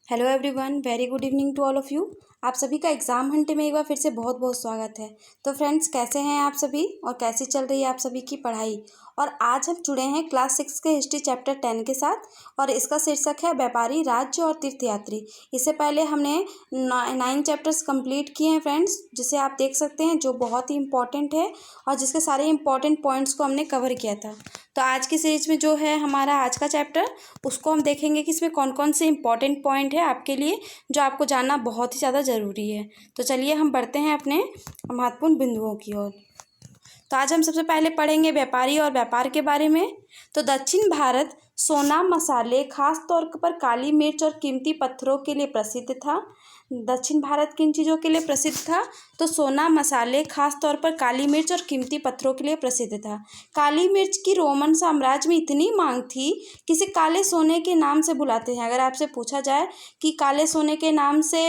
Hello everyone, very good evening to all of you. आप सभी का एग्ज़ाम हंट में एक बार फिर से बहुत बहुत स्वागत है। तो फ्रेंड्स, कैसे हैं आप सभी और कैसी चल रही है आप सभी की पढ़ाई। और आज हम जुड़े हैं क्लास 6 के हिस्ट्री चैप्टर 10 के साथ और इसका शीर्षक है व्यापारी, राज्य और तीर्थयात्री। इससे पहले हमने 9 चैप्टर्स कंप्लीट किए हैं फ्रेंड्स, जिसे आप देख सकते हैं, जो बहुत ही इंपॉर्टेंट है और जिसके सारे इंपॉर्टेंट पॉइंट्स को हमने कवर किया था। तो आज की सीरीज में जो है हमारा आज का चैप्टर, उसको हम देखेंगे कि इसमें कौन कौन से इंपॉर्टेंट पॉइंट है आपके लिए जो आपको जानना बहुत ही ज़्यादा ज़रूरी है। तो चलिए हम बढ़ते हैं अपने महत्वपूर्ण बिंदुओं की ओर। तो आज हम सबसे पहले पढ़ेंगे व्यापारी और व्यापार के बारे में। तो दक्षिण भारत सोना, मसाले, खास तौर पर काली मिर्च और कीमती पत्थरों के लिए प्रसिद्ध था। दक्षिण भारत किन चीज़ों के लिए प्रसिद्ध था? तो सोना, मसाले, खास तौर पर काली मिर्च और कीमती पत्थरों के लिए प्रसिद्ध था। काली मिर्च की रोमन साम्राज्य में इतनी मांग थी कि इसे काले सोने के नाम से बुलाते हैं। अगर आपसे पूछा जाए कि काले सोने के नाम से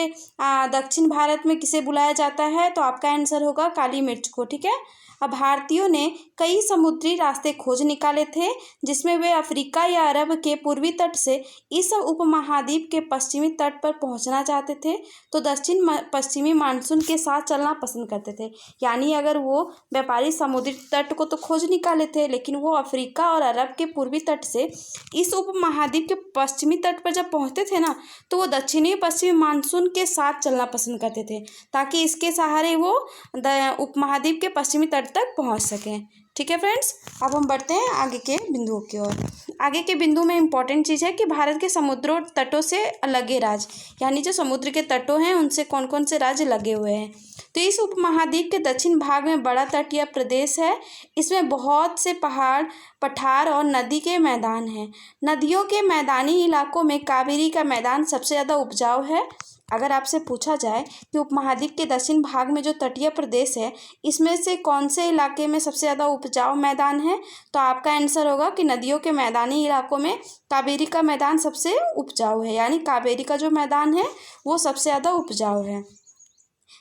दक्षिण भारत में किसे बुलाया जाता है, तो आपका आंसर होगा काली मिर्च को। ठीक है। अब भारतीयों ने कई समुद्री रास्ते खोज निकाले थे, जिसमें वे अफ्रीका या अरब के पूर्वी तट से इस उपमहाद्वीप के पश्चिमी तट पर पहुंचना चाहते थे। तो दक्षिण पश्चिमी मानसून के साथ चलना पसंद करते थे। यानी अगर वो व्यापारी समुद्री तट को तो खोज निकाले थे, लेकिन वो अफ्रीका और अरब के पूर्वी तट से इस उपमहाद्वीप के पश्चिमी तट पर जब पहुंचते थे ना, तो वो दक्षिणी पश्चिमी मानसून के साथ चलना पसंद करते थे, ताकि इसके सहारे वो उपमहाद्वीप के पश्चिमी तट तक पहुंच सकें। ठीक है फ्रेंड्स, अब हम बढ़ते हैं आगे के बिंदुओं की ओर। आगे के बिंदु में इंपॉर्टेंट चीज़ है कि भारत के समुद्रों तटों से लगे राज्य, यानी जो समुद्र के तटों हैं उनसे कौन कौन से राज्य लगे हुए हैं। तो इस उपमहाद्वीप के दक्षिण भाग में बड़ा तटीय प्रदेश है। इसमें बहुत से पहाड़, पठार और नदी के मैदान हैं। नदियों के मैदानी इलाकों में कावेरी का मैदान सबसे ज़्यादा उपजाऊ है। अगर आपसे पूछा जाए कि उपमहाद्वीप के दक्षिण भाग में जो तटीय प्रदेश है, इसमें से कौन से इलाके में सबसे ज़्यादा उपजाऊ मैदान है, तो आपका आंसर होगा कि नदियों के मैदानी इलाकों में कावेरी का मैदान सबसे उपजाऊ है। यानी कावेरी का जो मैदान है वो सबसे ज़्यादा उपजाऊ है।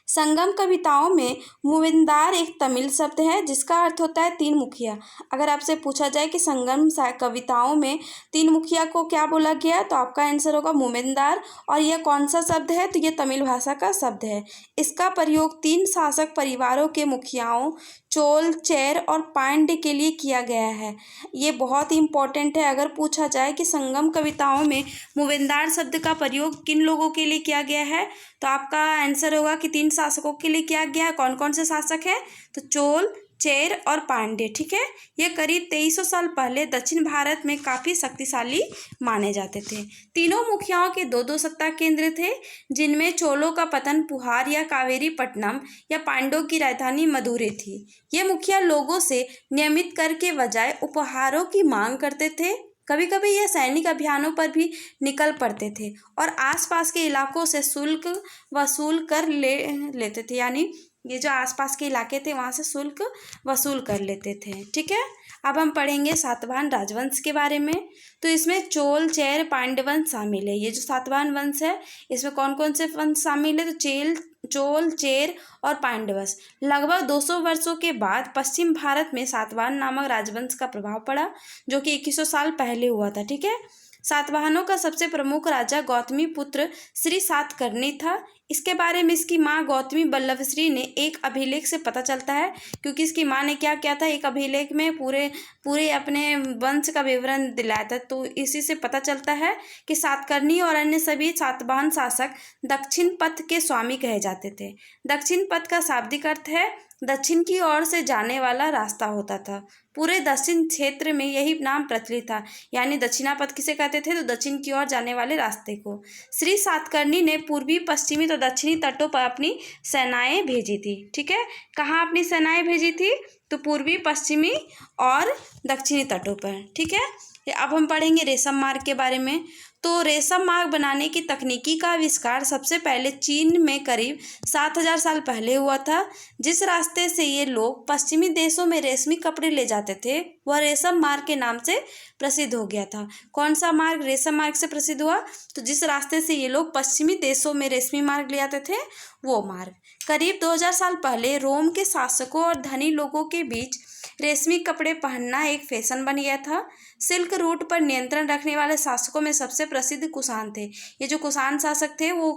संगम कविताओं में मूविंदार एक तमिल शब्द है जिसका अर्थ होता है तीन मुखिया। अगर आपसे पूछा जाए कि संगम कविताओं में तीन मुखिया को क्या बोला गया, तो आपका आंसर होगा मूविंदार। और यह कौन सा शब्द है? तो यह तमिल भाषा का शब्द है। इसका प्रयोग तीन शासक परिवारों के मुखियाओं चोल, चेर और पांड्य के लिए किया गया है। ये बहुत ही इंपॉर्टेंट है। अगर पूछा जाए कि संगम कविताओं में मूविंदार शब्द का प्रयोग किन लोगों के लिए किया गया है, तो आपका आंसर होगा कि तीन शासकों के लिए किया गया है। कौन कौन से शासक हैं? तो चोल, चेर और पांड्य। ठीक है। ये करीब 2300 साल पहले दक्षिण भारत में काफ़ी शक्तिशाली माने जाते थे। तीनों मुखियाओं के दो दो सत्ता केंद्र थे, जिनमें चोलों का पतन पुहार या कावेरी पट्टनम या पांड्यों की राजधानी मदुरै थी। ये मुखिया लोगों से नियमित कर के बजाय उपहारों की मांग करते थे। कभी कभी ये सैनिक अभियानों पर भी निकल पड़ते थे और आसपास के इलाकों से शुल्क वसूल कर लेते थे। यानी ये जो आसपास के इलाके थे वहाँ से शुल्क वसूल कर लेते थे। ठीक है। अब हम पढ़ेंगे सातवाहन राजवंश के बारे में। तो इसमें चोल, चेर, पांड्य वंश शामिल है। ये जो सातवाहन वंश है, इसमें कौन कौन से वंश शामिल है? तो चोल, चेर और पांड्य वंश। लगभग 200 वर्षों के बाद पश्चिम भारत में सातवाहन नामक राजवंश का प्रभाव पड़ा, जो कि 2100 साल पहले हुआ था। ठीक है। सातवाहनों का सबसे प्रमुख राजा गौतमी पुत्र श्री सातकर्णी था। इसके बारे में इसकी माँ गौतमी बल्लभश्री ने एक अभिलेख से पता चलता है, क्योंकि इसकी माँ ने क्या किया था, एक अभिलेख में पूरे अपने वंश का विवरण दिलाया था। तो इसी से पता चलता है कि सातकर्णी और अन्य सभी सातवाहन शासक दक्षिण पथ के स्वामी कहे जाते थे। दक्षिण पथ का शाब्दिक अर्थ है दक्षिण की ओर से जाने वाला रास्ता होता था। पूरे दक्षिण क्षेत्र में यही नाम प्रचलित था। यानी दक्षिणापथ किसे कहते थे? तो दक्षिण की ओर जाने वाले रास्ते को। श्री सातकर्णी ने पूर्वी, पश्चिमी तो दक्षिणी तटों पर अपनी सेनाएं भेजी थी। ठीक है। कहाँ अपनी सेनाएं भेजी थी? तो पूर्वी, पश्चिमी और दक्षिणी तटों पर। ठीक है। अब हम पढ़ेंगे रेशम मार्ग के बारे में। तो रेशम मार्ग बनाने की तकनीकी का आविष्कार सबसे पहले चीन में करीब 7000 साल पहले हुआ था। जिस रास्ते से ये लोग पश्चिमी देशों में रेशमी कपड़े ले जाते थे, वह रेशम मार्ग के नाम से प्रसिद्ध हो गया था। कौन सा मार्ग रेशम मार्ग से प्रसिद्ध हुआ? तो जिस रास्ते से ये लोग पश्चिमी देशों में रेशमी मार्ग ले आते थे, वो मार्ग। करीब 2000 साल पहले रोम के शासकों और धनी लोगों के बीच रेशमी कपड़े पहनना एक फैशन बन गया था। सिल्क रूट पर नियंत्रण रखने वाले शासकों में सबसे प्रसिद्ध कुषाण थे। ये जो कुषाण शासक थे वो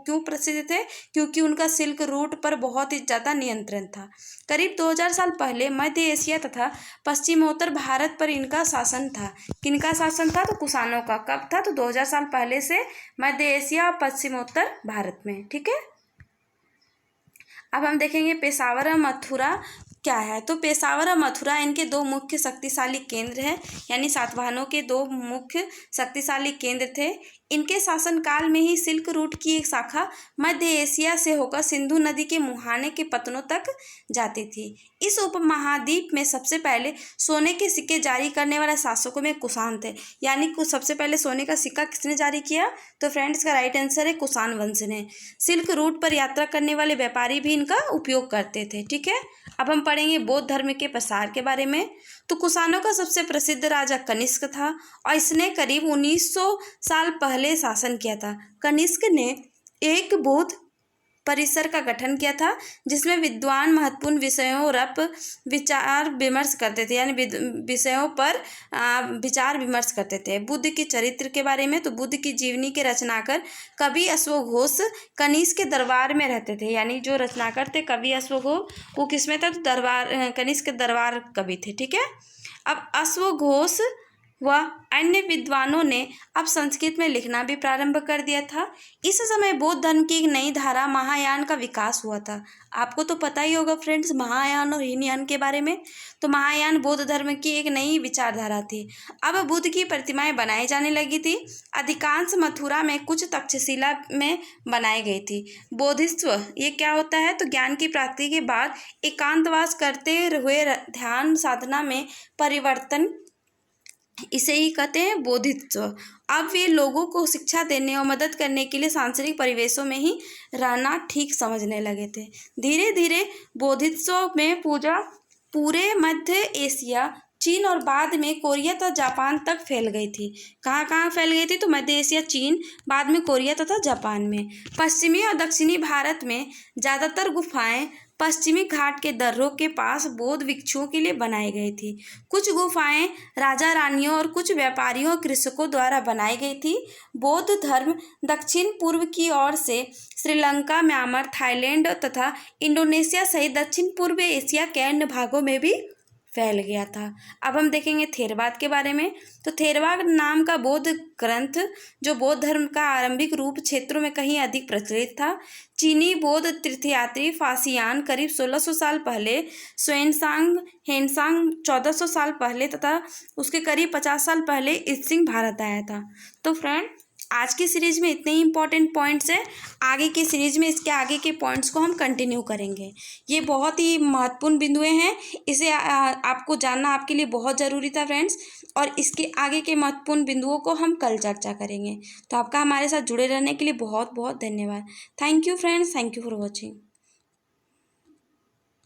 क्यों प्रसिद्ध थे? क्योंकि उनका सिल्क रूट पर बहुत ही ज़्यादा नियंत्रण था। करीब 2000 साल पहले मध्य एशिया तथा पश्चिमोत्तर भारत पर इनका शासन था। किनका शासन था? तो कुषाणों का। कब था? तो 2000 साल पहले से मध्य एशिया और पश्चिमोत्तर भारत में। ठीक है, अब हम देखेंगे पेशावर और मथुरा क्या है। तो पेशावर और मथुरा इनके दो मुख्य शक्तिशाली केंद्र हैं, यानी सातवाहनों के दो मुख्य शक्तिशाली केंद्र थे। इनके शासनकाल में ही सिल्क रूट की एक शाखा मध्य एशिया से होकर सिंधु नदी के मुहाने के पतनों तक जाती थी। इस उपमहाद्वीप में सबसे पहले सोने के सिक्के जारी करने वाले शासकों में कुषाण थे। यानी कुछ सबसे पहले सोने का सिक्का किसने जारी किया? तो फ्रेंड्स का राइट आंसर है कुषाण वंश ने। सिल्क रूट पर यात्रा करने वाले व्यापारी भी इनका उपयोग करते थे। ठीक है, अब हम पढ़ेंगे बौद्ध धर्म के प्रसार के बारे में। तो कुषाणों का सबसे प्रसिद्ध राजा कनिष्क था और इसने करीब 1900 साल पहले शासन किया था। कनिष्क ने एक बौद्ध परिसर का गठन किया था जिसमें विद्वान महत्वपूर्ण विषयों और विचार विमर्श करते थे, यानी विषयों पर विचार विमर्श करते थे। बुद्ध के चरित्र के बारे में, तो बुद्ध की जीवनी के रचनाकार कवि अश्वघोष कनिष्क के दरबार में रहते थे। यानी जो रचनाकार थे कवि अश्वघोष, वो किसमें था? तो दरबार, कनिष्क के दरबार कवि थे। ठीक है, अब अश्वघोष व अन्य विद्वानों ने अब संस्कृत में लिखना भी प्रारंभ कर दिया था। इस समय बौद्ध धर्म की एक नई धारा महायान का विकास हुआ था। आपको तो पता ही होगा फ्रेंड्स महायान और हीनयान के बारे में। तो महायान बौद्ध धर्म की एक नई विचारधारा थी। अब बुद्ध की प्रतिमाएं बनाई जाने लगी थी। अधिकांश मथुरा में, कुछ तक्षशिला में बनाई गई थी। बोधिसत्व ये क्या होता है? तो ज्ञान की प्राप्ति के बाद एकांतवास करते हुए ध्यान साधना में परिवर्तन, इसे ही कहते हैं बोधित्व। अब वे लोगों को शिक्षा देने और मदद करने के लिए सांसारिक परिवेशों में ही रहना ठीक समझने लगे थे। धीरे धीरे बोधित्व में पूजा पूरे मध्य एशिया, चीन और बाद में कोरिया तथा जापान तक फैल गई थी। कहाँ कहाँ फैल गई थी? तो मध्य एशिया, चीन, बाद में कोरिया तथा जापान में। पश्चिमी और दक्षिणी भारत में ज़्यादातर गुफाएं पश्चिमी घाट के दर्रों के पास बौद्ध भिक्षुओं के लिए बनाई गई थी। कुछ गुफाएं राजा रानियों और कुछ व्यापारियों और कृषकों द्वारा बनाई गई थी। बौद्ध धर्म दक्षिण पूर्व की ओर से श्रीलंका, म्यांमार, थाईलैंड तथा इंडोनेशिया सहित दक्षिण पूर्व एशिया के अन्य भागों में भी फैल गया था। अब हम देखेंगे थेरवाद के बारे में। तो थेरवाद नाम का बौद्ध ग्रंथ जो बौद्ध धर्म का आरंभिक रूप क्षेत्रों में कहीं अधिक प्रचलित था। चीनी बौद्ध तीर्थयात्री फासियान करीब 1600 साल पहले, ह्वेनसांग हेनसांग 1400 साल पहले तथा उसके करीब 50 साल पहले ईस्ट भारत आया था। तो फ्रेंड आज की सीरीज में इतने ही इंपॉर्टेंट पॉइंट्स हैं। आगे की सीरीज में इसके आगे के पॉइंट्स को हम कंटिन्यू करेंगे। ये बहुत ही महत्वपूर्ण बिंदुएं हैं, इसे आपको जानना आपके लिए बहुत ज़रूरी था फ्रेंड्स। और इसके आगे के महत्वपूर्ण बिंदुओं को हम कल चर्चा करेंगे। तो आपका हमारे साथ जुड़े रहने के लिए बहुत बहुत धन्यवाद। Thank you friends, thank you for watching.